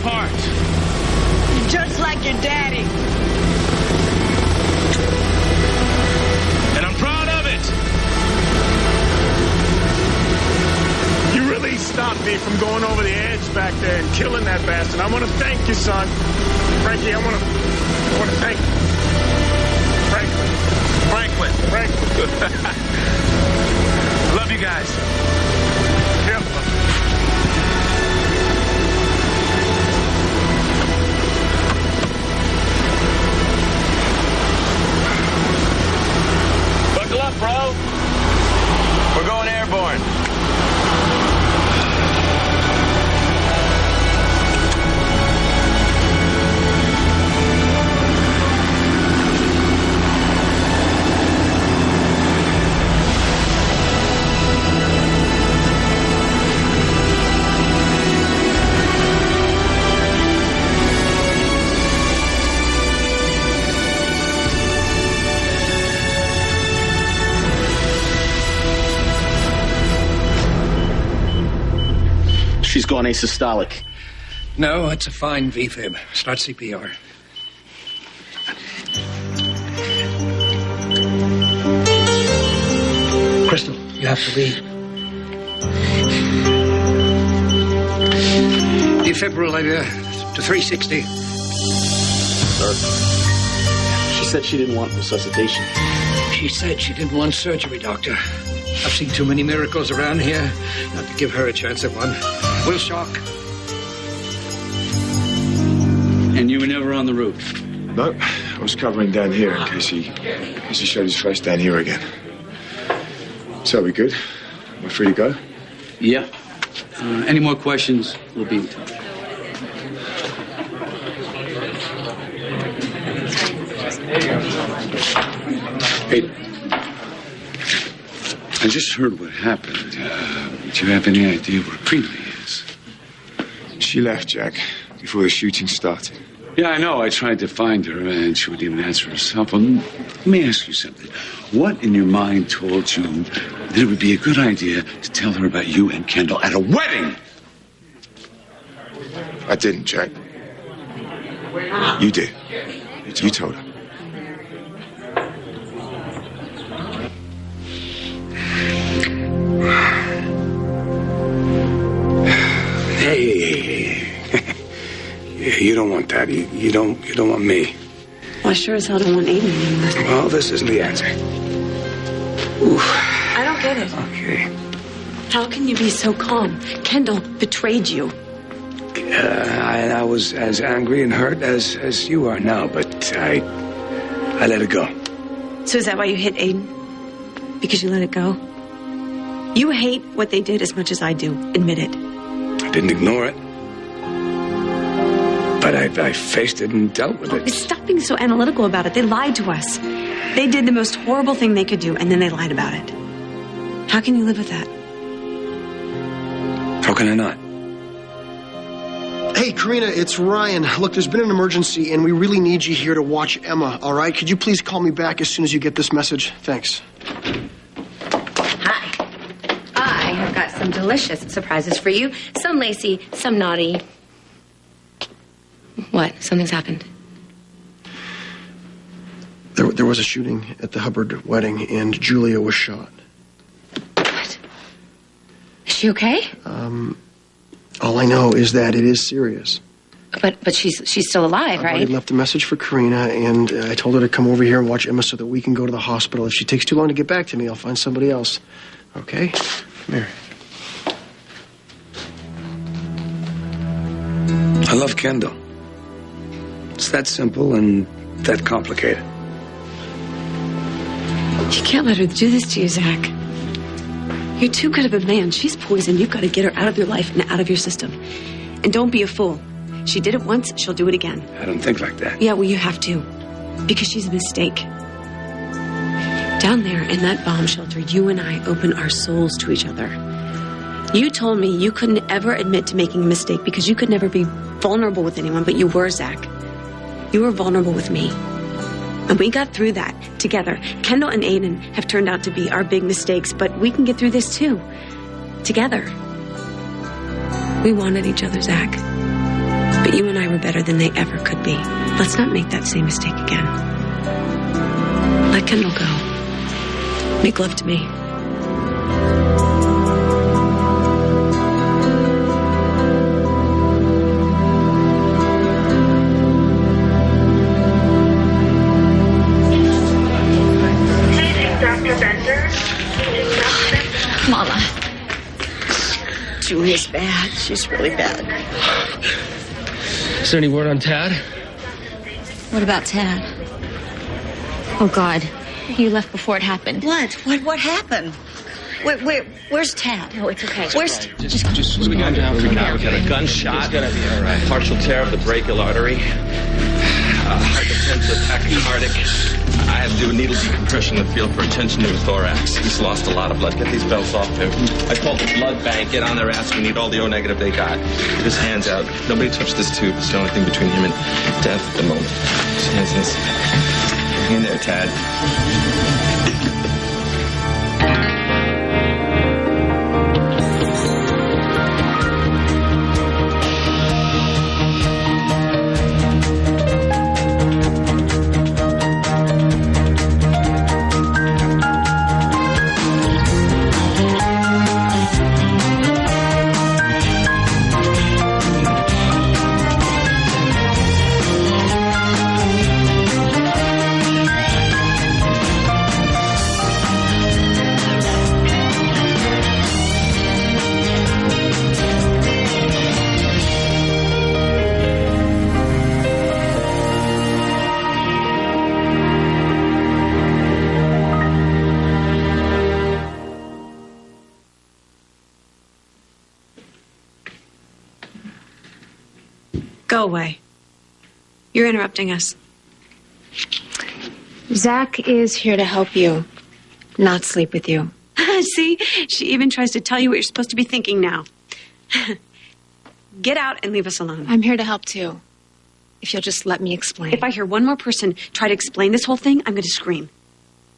apart. Just like your daddy. And I'm proud of it. You really stopped me from going over the edge back there and killing that bastard. I want to thank you, son. Frankie, I want to thank you. Franklin. Love you guys. Careful. Buckle up, bro. We're going airborne. She's gone asystolic. No, it's a fine VFib. Start CPR. Krystal, you have to leave. Defibrillator to 360. Sir, she said she didn't want resuscitation. She said she didn't want surgery, Doctor. I've seen too many miracles around here not to give her a chance at one. We'll shock. And you were never on the roof? No, I was covering down here in case he showed his face down here again. So we good? We're free to go? Yeah. Any more questions, we'll be in touch. Hey, I just heard what happened. Do you have any idea where Greenlee is? She left, Jack, before the shooting started. Yeah, I know. I tried to find her, and she wouldn't even answer herself. Well, let me ask you something. What in your mind told you that it would be a good idea to tell her about you and Kendall at a wedding? I didn't, Jack. You did. You told her. Hey. You don't want that. You don't want me. Well, I sure as hell don't want Aiden anymore. Well, this isn't the answer. Oof. I don't get it. Okay. How can you be so calm? Kendall betrayed you. I was as angry and hurt as you are now, but I let it go. So is that why you hit Aiden? Because you let it go? You hate what they did as much as I do. Admit it. I didn't ignore it. But I faced it and dealt with it. Stop being so analytical about it. They lied to us. They did the most horrible thing they could do, and then they lied about it. How can you live with that? How can I not? Hey, Karina, it's Ryan. Look, there's been an emergency, and we really need you here to watch Emma, all right? Could you please call me back as soon as you get this message? Thanks. Hi. I have got some delicious surprises for you. Some lacy, some naughty. What? Something's happened. There was a shooting at the Hubbard wedding, and Julia was shot. What? Is she okay? All I know is that it is serious. But she's still alive, right? I left a message for Karina, and I told her to come over here and watch Emma so that we can go to the hospital. If she takes too long to get back to me, I'll find somebody else. Okay? Come here. I love Kendall. It's that simple and that complicated. You can't let her do this to you, Zach. You're too good of a man. She's poison. You've got to get her out of your life and out of your system. And don't be a fool. She did it once, she'll do it again. I don't think like that. Yeah, well, you have to. Because she's a mistake. Down there in that bomb shelter, you and I open our souls to each other. You told me you couldn't ever admit to making a mistake because you could never be vulnerable with anyone, but you were, Zach. You were vulnerable with me. And we got through that together. Kendall and Aiden have turned out to be our big mistakes, but we can get through this too. Together. We wanted each other, Zach. But you and I were better than they ever could be. Let's not make that same mistake again. Let Kendall go. Make love to me. Mama. Julia's bad. She's really bad. Is there any word on Tad? What about Tad? Oh, God. You left before it happened. What happened? Where's Tad? No, it's okay. Where's... Just calm down. We got a gunshot. It's gonna be all right. Partial tear of the brachial artery. Hypertensive, tachycardic. I have to do a needle decompression to feel for attention to his thorax. He's lost a lot of blood. Get these belts off him. I called the blood bank. Get on their ass. We need all the O negative they got. Get his hands out. Nobody touch this tube. It's the only thing between him and death at the moment. His hands this. Hang in there, Tad. Go away. You're interrupting us. Zach is here to help you, not sleep with you. See? She even tries to tell you what you're supposed to be thinking now. Get out and leave us alone. I'm here to help, too. If you'll just let me explain. If I hear one more person try to explain this whole thing, I'm going to scream.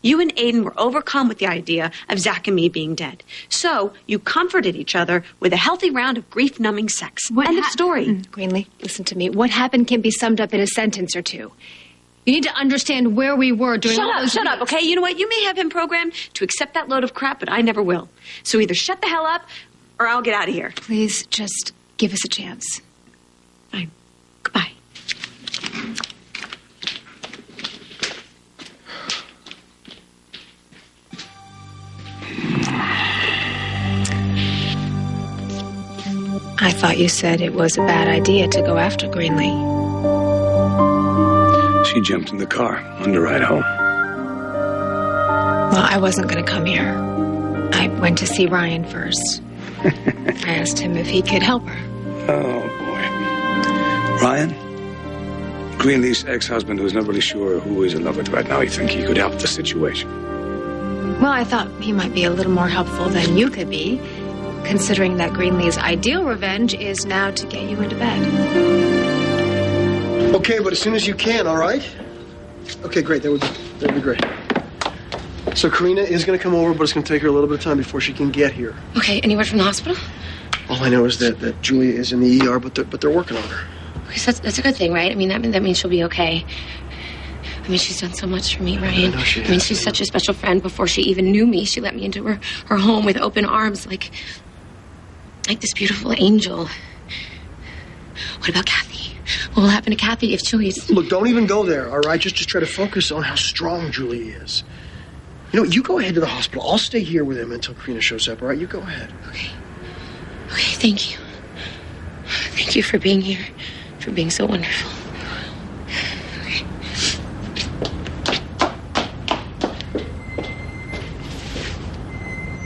You and Aiden were overcome with the idea of Zach and me being dead. So you comforted each other with a healthy round of grief-numbing sex. End of story. Greenlee, listen to me. What happened can be summed up in a sentence or two. You need to understand where we were during all those Shut up, okay? You know what? You may have him programmed to accept that load of crap, but I never will. So either shut the hell up, or I'll get out of here. Please, just give us a chance. Fine. Goodbye. I thought you said it was a bad idea to go after Greenlee. She jumped in the car on the ride home. Well, I wasn't going to come here. I went to see Ryan first. I asked him if he could help her. Oh, boy. Ryan? Greenlee's ex-husband who's not really sure who he's in love with right now. You think he could help the situation? Well, I thought he might be a little more helpful than you could be, considering that Greenlee's ideal revenge is now to get you into bed. Okay, but as soon as you can, all right? Okay, great. That would be great. So Karina is going to come over, but it's going to take her a little bit of time before she can get here. Okay, any word from the hospital? All I know is that Julia is in the ER, but they're working on her. Okay, so that's a good thing, right? I mean, that means she'll be okay. I mean, she's done so much for me, Ryan. I mean, she's such a special friend. Before she even knew me, she let me into her home with open arms, like this beautiful angel. What about Kathy? What will happen to Kathy if Julie's... Look, don't even go there, all right? Just try to focus on how strong Julie is. You know, you go ahead to the hospital. I'll stay here with him until Karina shows up, all right? You go ahead. Okay, thank you. Thank you for being here, for being so wonderful. Okay.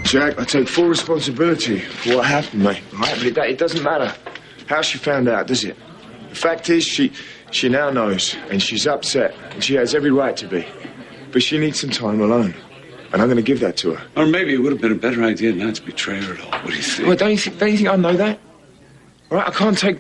Jack, I take full responsibility for what happened, mate. All right, but it doesn't matter how she found out, does it? The fact is, she now knows, and she's upset, and she has every right to be. But she needs some time alone, and I'm going to give that to her. Or maybe it would have been a better idea not to betray her at all. What do you think? Well, don't you think I know that? All right, I can't take